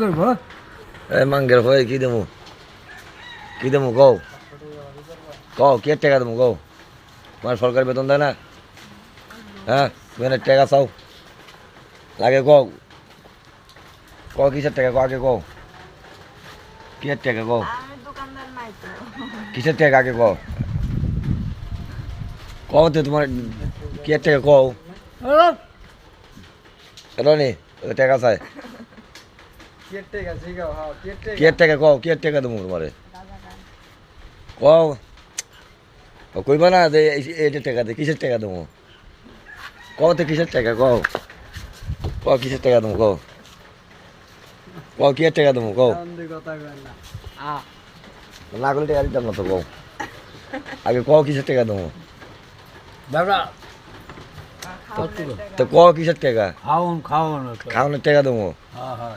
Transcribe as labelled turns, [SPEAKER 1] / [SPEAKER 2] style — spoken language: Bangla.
[SPEAKER 1] করবো
[SPEAKER 2] মাঙ্গের হয়ে কি দেবো কও কও কে টাকা দেবো কও তোমার সরকারি বেতন দেয় না হ্যাঁ তুমি টাকা চাও লাগে কও ক কিসের টাকা কও আগে কও কিসের টাকা কও
[SPEAKER 3] আমি দোকানদার নাই তো।
[SPEAKER 2] কিসের টাকা আগে কও কও তো তোমার কিসের টাকা কও রনি টাকা চাই কিয়ের টাকা কও কিয়ের টাকা দেবো তোমারে কও কইবা না যে এইটা টাকা দে কিসের টাকা দেবো কও তো কিসের টাকা কও কও কিসের টাকা দেবো কও কও কিয়ের টাকা দেবো কও না করলে টাকা দিতাম না তো কও আগে কও কিসের টাকা দেবো তো কও কিসের টাকা
[SPEAKER 1] খাওন খাওন
[SPEAKER 2] খাওয়ানোর টাকা দেবো
[SPEAKER 1] হ্যাঁ হ্যাঁ